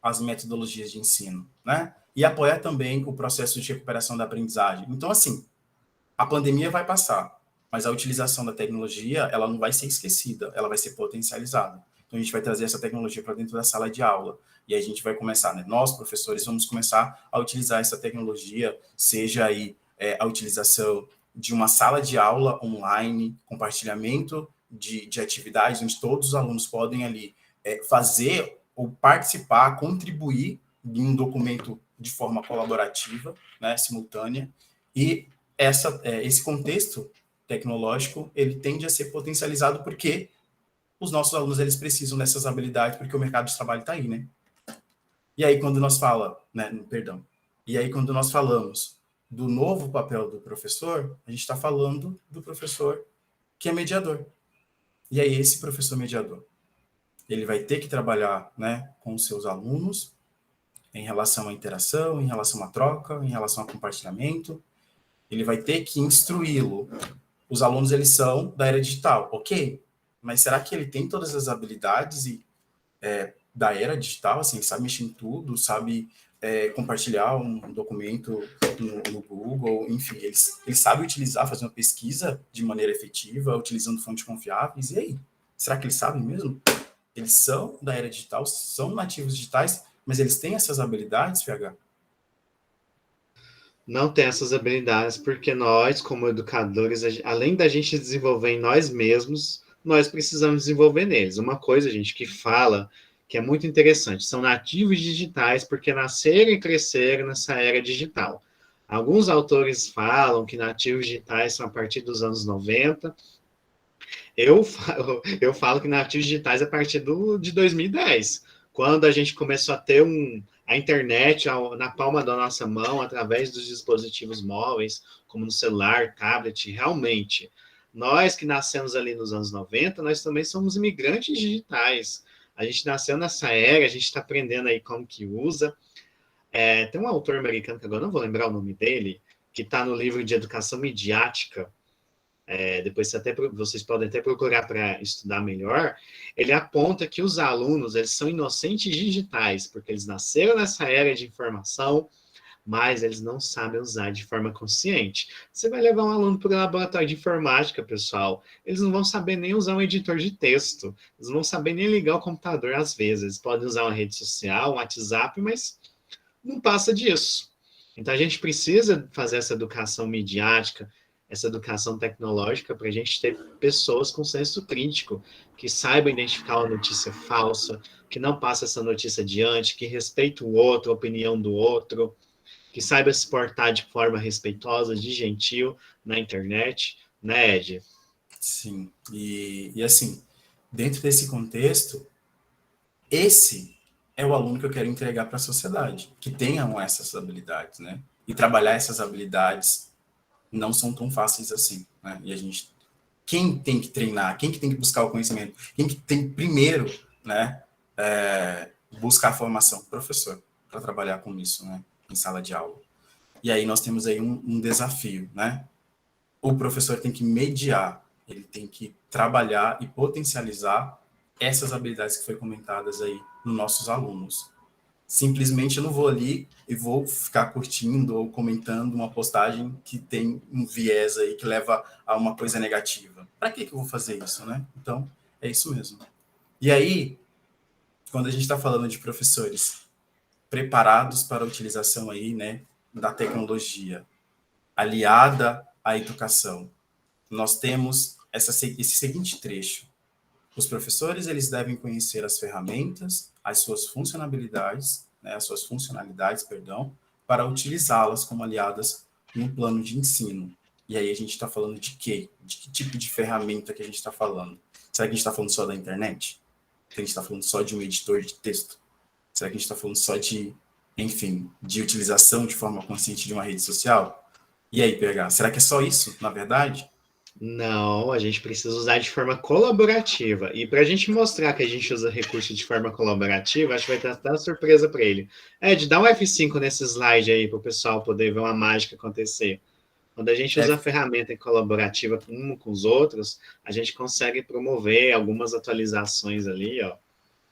as metodologias de ensino, né, e apoiar também o processo de recuperação da aprendizagem. Então, assim, a pandemia vai passar, mas a utilização da tecnologia, ela não vai ser esquecida, ela vai ser potencializada. Então, a gente vai trazer essa tecnologia para dentro da sala de aula, e a gente vai começar, né? Nós, professores, vamos começar a utilizar essa tecnologia, seja aí a utilização de uma sala de aula online, compartilhamento de atividades, onde todos os alunos podem ali fazer ou participar, contribuir em um documento de forma colaborativa, né, simultânea, e esse contexto tecnológico, ele tende a ser potencializado porque os nossos alunos, eles precisam dessas habilidades, porque o mercado de trabalho está aí, né? E aí, quando nós falamos do novo papel do professor, a gente está falando do professor que é mediador. E aí, esse professor mediador, ele vai ter que trabalhar, né, com os seus alunos em relação à interação, em relação à troca, em relação ao compartilhamento. Ele vai ter que instruí-lo. Os alunos, eles são da era digital, ok? Mas será que ele tem todas as habilidades da era digital? Assim, ele sabe mexer em tudo, sabe compartilhar um documento no Google, enfim, ele sabe utilizar, fazer uma pesquisa de maneira efetiva, utilizando fontes confiáveis, e aí? Será que eles sabem mesmo? Eles são da era digital, são nativos digitais, mas eles têm essas habilidades, PH? Não tem essas habilidades, porque nós, como educadores, além da gente desenvolver em nós mesmos, nós precisamos desenvolver neles. Uma coisa, gente, que fala que é muito interessante, são nativos digitais porque nasceram e cresceram nessa era digital. Alguns autores falam que nativos digitais são a partir dos anos 90. Eu falo que nativos digitais é a partir de 2010, quando a gente começou a ter a internet na palma da nossa mão, através dos dispositivos móveis, como no celular, tablet, realmente, nós que nascemos ali nos anos 90, nós também somos imigrantes digitais. A gente nasceu nessa era, a gente está aprendendo aí como que usa. Tem um autor americano, que agora não vou lembrar o nome dele, que está no livro de Educação Midiática, depois vocês podem até procurar para estudar melhor. Ele aponta que os alunos, eles são inocentes digitais, porque eles nasceram nessa era de informação, mas eles não sabem usar de forma consciente. Você vai levar um aluno para o laboratório de informática, pessoal, eles não vão saber nem usar um editor de texto, eles não vão saber nem ligar o computador às vezes, eles podem usar uma rede social, um WhatsApp, mas não passa disso. Então, a gente precisa fazer essa educação midiática, essa educação tecnológica, para a gente ter pessoas com senso crítico, que saibam identificar uma notícia falsa, que não passa essa notícia adiante, que respeita o outro, a opinião do outro, que saiba se portar de forma respeitosa, de gentil na internet, né, Ed? Sim, e assim, dentro desse contexto, esse é o aluno que eu quero entregar para a sociedade, que tenham essas habilidades, né? E trabalhar essas habilidades não são tão fáceis assim, né? E quem tem que treinar, quem que tem que buscar o conhecimento, quem que tem primeiro, né, buscar a formação? Professor, para trabalhar com isso, né, em sala de aula. E aí nós temos aí um desafio, né? O professor tem que mediar, ele tem que trabalhar e potencializar essas habilidades que foi comentadas aí nos nossos alunos. Simplesmente eu não vou ali e vou ficar curtindo ou comentando uma postagem que tem um viés aí que leva a uma coisa negativa. Para que eu vou fazer isso, né? Então, é isso mesmo. E aí, quando a gente está falando de professores preparados para a utilização aí, né, da tecnologia aliada à educação, nós temos esse seguinte trecho. Os professores, eles devem conhecer as ferramentas, as suas funcionalidades, né, para utilizá-las como aliadas no plano de ensino. E aí a gente está falando de quê? De que tipo de ferramenta que a gente está falando? Será que a gente está falando só da internet? Será que a gente está falando só de um editor de texto? Será que a gente está falando só de, enfim, de utilização de forma consciente de uma rede social? E aí, PH, será que é só isso, na verdade? Não, a gente precisa usar de forma colaborativa. E para a gente mostrar que a gente usa recurso de forma colaborativa, acho que vai ter até uma surpresa para ele. Ed, dá um F5 nesse slide aí para o pessoal poder ver uma mágica acontecer. Quando a gente usa a ferramenta colaborativa com os outros, a gente consegue promover algumas atualizações ali, ó.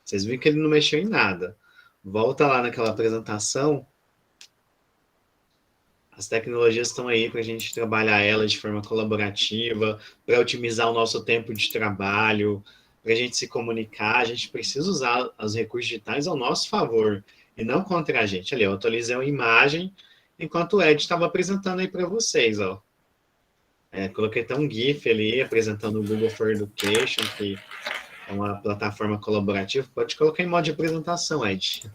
Vocês viram que ele não mexeu em nada. Volta lá naquela apresentação. As tecnologias estão aí para a gente trabalhar elas de forma colaborativa, para otimizar o nosso tempo de trabalho, para a gente se comunicar. A gente precisa usar os recursos digitais ao nosso favor e não contra a gente. Ali, eu atualizei uma imagem enquanto o Ed estava apresentando aí para vocês, ó. Coloquei até um GIF ali apresentando o Google for Education, que é uma plataforma colaborativa. Pode colocar em modo de apresentação, Ed.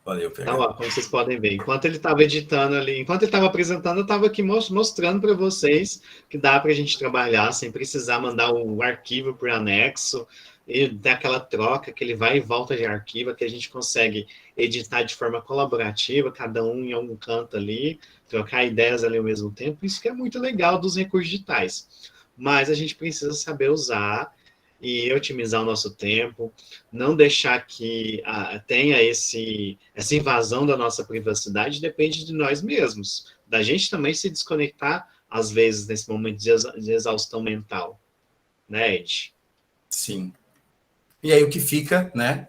Valeu, PH. Então, ó, como vocês podem ver, enquanto ele estava editando ali, enquanto ele estava apresentando, eu estava aqui mostrando para vocês que dá para a gente trabalhar sem precisar mandar o arquivo por anexo e ter aquela troca que ele vai e volta de arquivo, que a gente consegue editar de forma colaborativa, cada um em algum canto ali, trocar ideias ali ao mesmo tempo. Isso que é muito legal dos recursos digitais. Mas a gente precisa saber usar e otimizar o nosso tempo, não deixar que tenha essa invasão da nossa privacidade, depende de nós mesmos, da gente também se desconectar, às vezes, nesse momento de exaustão mental. Né, Ed? Sim. E aí o que fica, né,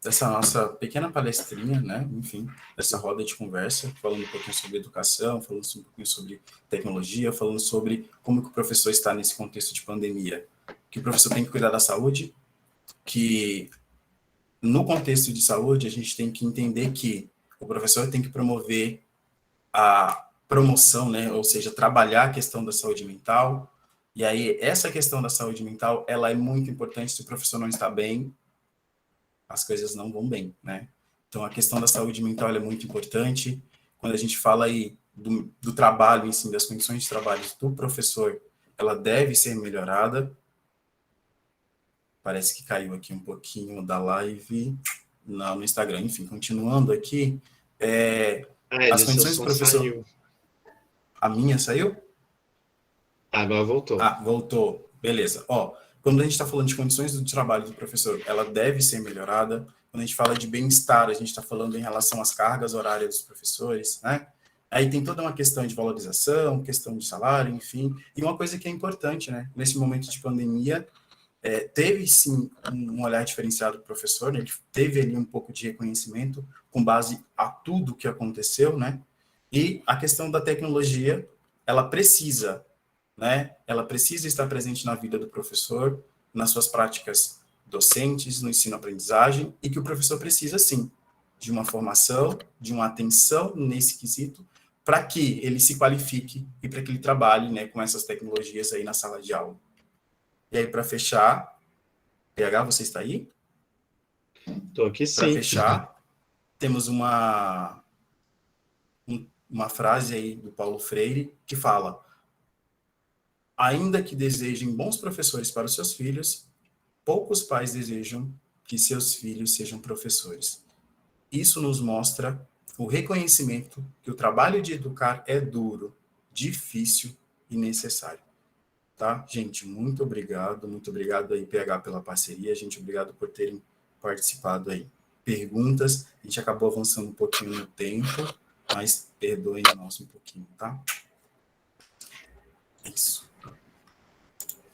dessa nossa pequena palestrinha, né, enfim, dessa roda de conversa, falando um pouquinho sobre educação, falando um pouquinho sobre tecnologia, falando sobre como que o professor está nesse contexto de pandemia. Que o professor tem que cuidar da saúde, que no contexto de saúde a gente tem que entender que o professor tem que promover a promoção, né, ou seja, trabalhar a questão da saúde mental. E aí essa questão da saúde mental, ela é muito importante. Se o professor não está bem, as coisas não vão bem, né? Então a questão da saúde mental é muito importante. Quando a gente fala aí do trabalho em si, das condições de trabalho do professor, ela deve ser melhorada. Parece que caiu aqui um pouquinho da live no Instagram. Enfim, continuando aqui, as condições do professor... Saiu. A minha saiu? Agora voltou. Voltou. Beleza. Quando a gente está falando de condições do trabalho do professor, ela deve ser melhorada. Quando a gente fala de bem-estar, a gente está falando em relação às cargas horárias dos professores, né? Aí tem toda uma questão de valorização, questão de salário, enfim. E uma coisa que é importante, né? Nesse momento de pandemia, teve, sim, um olhar diferenciado do professor, né? Ele teve ali um pouco de reconhecimento com base a tudo que aconteceu, né? E a questão da tecnologia, ela precisa, né? Ela precisa estar presente na vida do professor, nas suas práticas docentes, no ensino-aprendizagem, e que o professor precisa, sim, de uma formação, de uma atenção nesse quesito, para que ele se qualifique e para que ele trabalhe, né, com essas tecnologias aí na sala de aula. E aí, para fechar, PH, você está aí? Estou aqui, sim. Para fechar, temos uma frase aí do Paulo Freire que fala: ainda que desejem bons professores para os seus filhos, poucos pais desejam que seus filhos sejam professores. Isso nos mostra o reconhecimento que o trabalho de educar é duro, difícil e necessário. Tá? Gente, muito obrigado aí, PH, pela parceria, gente, obrigado por terem participado aí. Perguntas, a gente acabou avançando um pouquinho no tempo, mas perdoem nós um pouquinho, tá? É isso.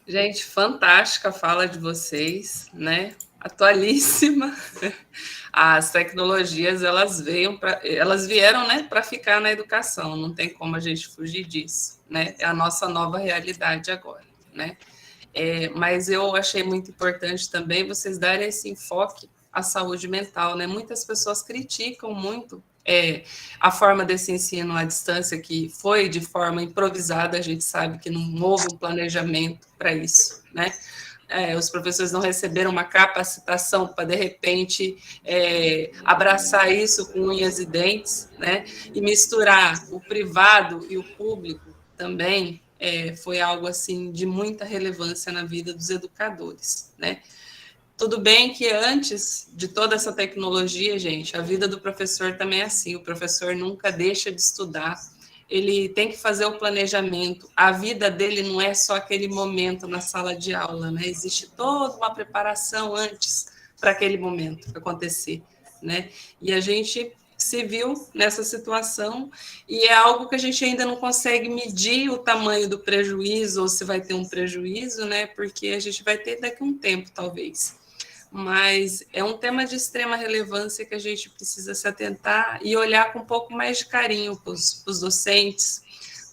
Gente, fantástica a fala de vocês, né? Atualíssima. As tecnologias, elas vieram, né, para ficar na educação, não tem como a gente fugir disso, né? É a nossa nova realidade agora, né? Mas eu achei muito importante também vocês darem esse enfoque à saúde mental, né? Muitas pessoas criticam muito a forma desse ensino à distância, que foi de forma improvisada, a gente sabe que não houve um planejamento para isso, né? Os professores não receberam uma capacitação para, de repente, abraçar isso com unhas e dentes, né? E misturar o privado e o público também foi algo assim de muita relevância na vida dos educadores, né? Tudo bem que antes de toda essa tecnologia, gente, a vida do professor também é assim, o professor nunca deixa de estudar, ele tem que fazer o planejamento, a vida dele não é só aquele momento na sala de aula, né? Existe toda uma preparação antes para aquele momento acontecer, né? E a gente se viu nessa situação e é algo que a gente ainda não consegue medir o tamanho do prejuízo ou se vai ter um prejuízo, né? Porque a gente vai ter daqui a um tempo, talvez. Mas é um tema de extrema relevância que a gente precisa se atentar e olhar com um pouco mais de carinho para os docentes,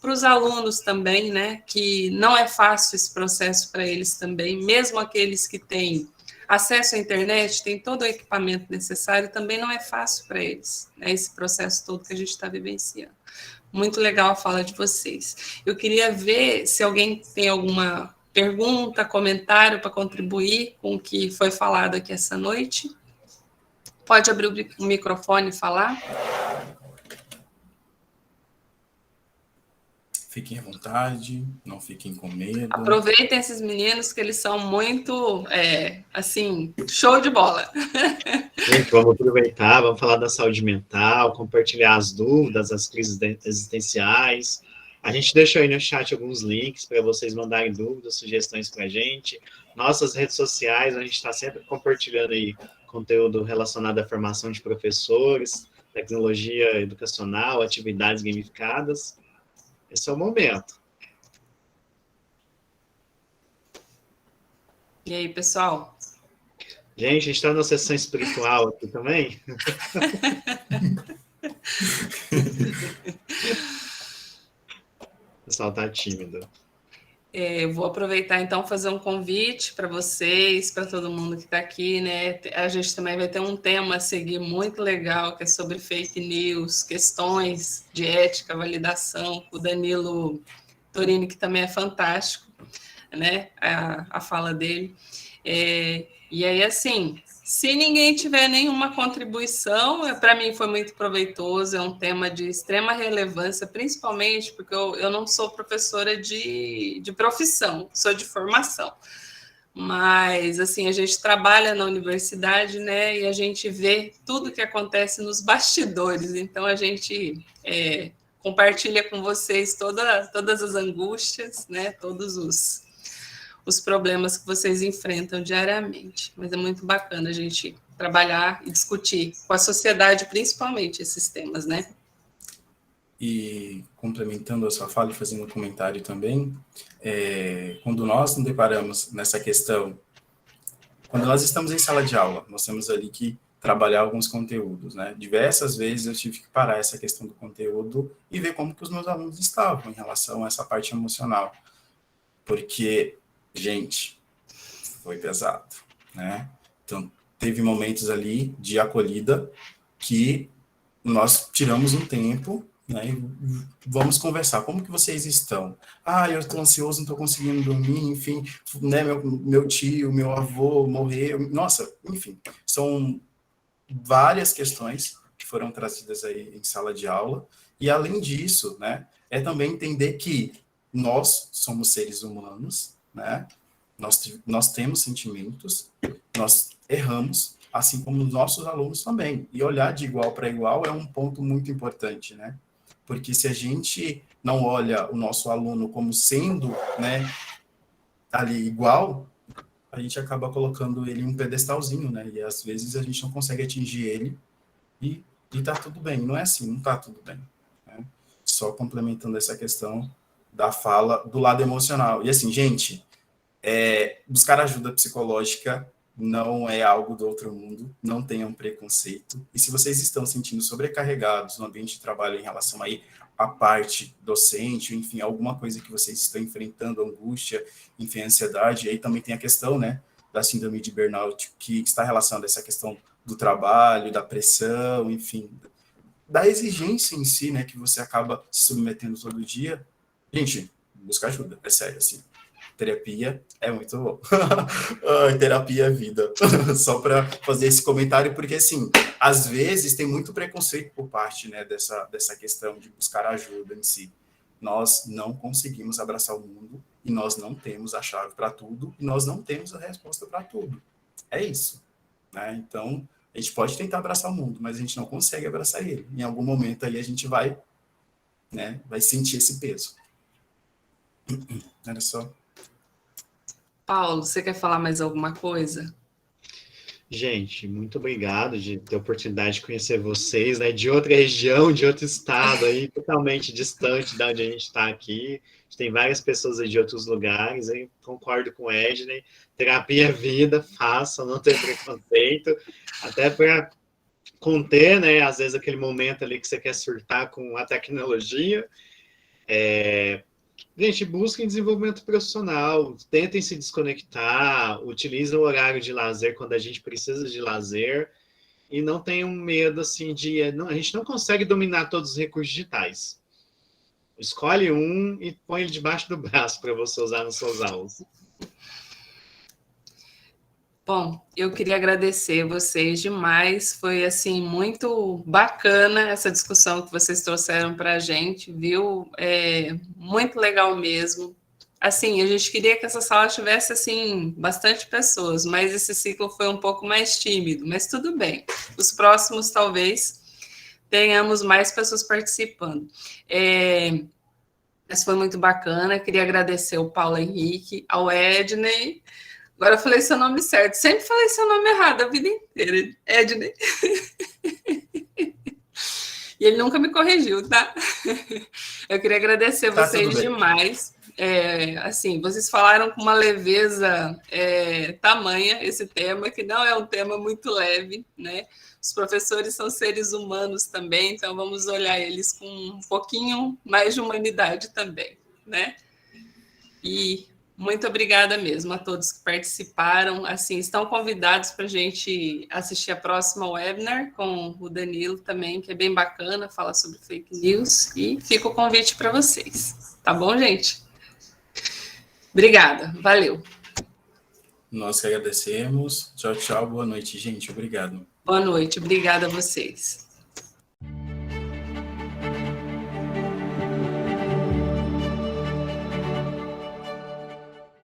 para os alunos também, né? Que não é fácil esse processo para eles também, mesmo aqueles que têm acesso à internet, têm todo o equipamento necessário, também não é fácil para eles, né? Esse processo todo que a gente está vivenciando. Muito legal a fala de vocês. Eu queria ver se alguém tem alguma pergunta, comentário para contribuir com o que foi falado aqui essa noite. Pode abrir o microfone e falar. Fiquem à vontade, não fiquem com medo. Aproveitem esses meninos, que eles são muito, assim, show de bola. Gente, vamos aproveitar, vamos falar da saúde mental, compartilhar as dúvidas, as crises existenciais. A gente deixou aí no chat alguns links para vocês mandarem dúvidas, sugestões para a gente. Nossas redes sociais, a gente está sempre compartilhando aí conteúdo relacionado à formação de professores, tecnologia educacional, atividades gamificadas. Esse é o momento. E aí, pessoal? Gente, a gente está na sessão espiritual aqui também. O pessoal está tímido. Eu vou aproveitar, então, fazer um convite para vocês, para todo mundo que está aqui, né? A gente também vai ter um tema a seguir muito legal, que é sobre fake news, questões de ética, validação, o Danilo Torini, que também é fantástico, né? A fala dele. E aí, assim, se ninguém tiver nenhuma contribuição, para mim foi muito proveitoso, é um tema de extrema relevância, principalmente porque eu não sou professora de profissão, sou de formação. mas, assim, a gente trabalha na universidade, né, e a gente vê tudo que acontece nos bastidores, então a gente compartilha com vocês todas as angústias, né, todos os problemas que vocês enfrentam diariamente, mas é muito bacana a gente trabalhar e discutir com a sociedade, principalmente, esses temas, né? E complementando a sua fala e fazendo um comentário também, quando nós nos deparamos nessa questão, quando nós estamos em sala de aula, nós temos ali que trabalhar alguns conteúdos, né? Diversas vezes eu tive que parar essa questão do conteúdo e ver como que os meus alunos estavam em relação a essa parte emocional, porque, gente, foi pesado, né? Então, teve momentos ali de acolhida que nós tiramos um tempo, né, e vamos conversar. Como que vocês estão? Eu estou ansioso, não estou conseguindo dormir, enfim, né, meu tio, meu avô morreu. Nossa, enfim, são várias questões que foram trazidas aí em sala de aula. E, além disso, né, é também entender que nós somos seres humanos, né? Nós temos sentimentos, nós erramos, assim como os nossos alunos também. E olhar de igual para igual é um ponto muito importante, né? Porque se a gente não olha o nosso aluno como sendo, né, ali igual, a gente acaba colocando ele em um pedestalzinho, né? E às vezes a gente não consegue atingir ele e tá tudo bem. Não é assim, não tá tudo bem, né? Só complementando essa questão da fala do lado emocional. E assim, gente, buscar ajuda psicológica não é algo do outro mundo, não tenham preconceito. E se vocês estão sentindo sobrecarregados no ambiente de trabalho em relação aí à parte docente, enfim, alguma coisa que vocês estão enfrentando, angústia, enfim, ansiedade, aí também tem a questão, né, da síndrome de burnout, que está relacionada a essa questão do trabalho, da pressão, enfim, da exigência em si, né, que você acaba se submetendo todo dia. Gente, busca ajuda, é sério, assim. Terapia é muito bom. Terapia é vida. Só para fazer esse comentário, porque, assim, às vezes tem muito preconceito por parte, né, dessa questão de buscar ajuda em si. Nós não conseguimos abraçar o mundo e nós não temos a chave para tudo e nós não temos a resposta para tudo. É isso, né? Então, a gente pode tentar abraçar o mundo, mas a gente não consegue abraçar ele. Em algum momento aí a gente vai, né, vai sentir esse peso. Era só... Paulo, você quer falar mais alguma coisa? Gente, muito obrigado de ter a oportunidade de conhecer vocês, né, de outra região, de outro estado, aí, totalmente distante de onde a gente está aqui. A gente tem várias pessoas aí de outros lugares, hein? Concordo com o Edney. Terapia é vida, faça, não tem preconceito, até para conter, né, às vezes aquele momento ali que você quer surtar com a tecnologia. Gente, busquem desenvolvimento profissional, tentem se desconectar, utilizem o horário de lazer quando a gente precisa de lazer e não tenham medo, assim, a gente não consegue dominar todos os recursos digitais. Escolhe um e põe ele debaixo do braço para você usar nas suas aulas. Bom, eu queria agradecer vocês demais. Foi, assim, muito bacana essa discussão que vocês trouxeram para a gente, viu? Muito legal mesmo. Assim, a gente queria que essa sala tivesse, assim, bastante pessoas, mas esse ciclo foi um pouco mais tímido, mas tudo bem. Os próximos, talvez, tenhamos mais pessoas participando. Mas foi muito bacana. Queria agradecer ao Paulo Henrique, ao Edney. Agora eu falei seu nome certo. Sempre falei seu nome errado a vida inteira. Edney. E ele nunca me corrigiu, tá? Eu queria agradecer vocês demais. Assim, vocês falaram com uma leveza tamanha esse tema, que não é um tema muito leve, né? Os professores são seres humanos também, então vamos olhar eles com um pouquinho mais de humanidade também, né? E muito obrigada mesmo a todos que participaram. Assim, estão convidados para a gente assistir a próxima webinar com o Danilo também, que é bem bacana, fala sobre fake news. E fica o convite para vocês. Tá bom, gente? Obrigada, valeu. Nós que agradecemos. Tchau, tchau. Boa noite, gente. Obrigado. Boa noite, obrigada a vocês.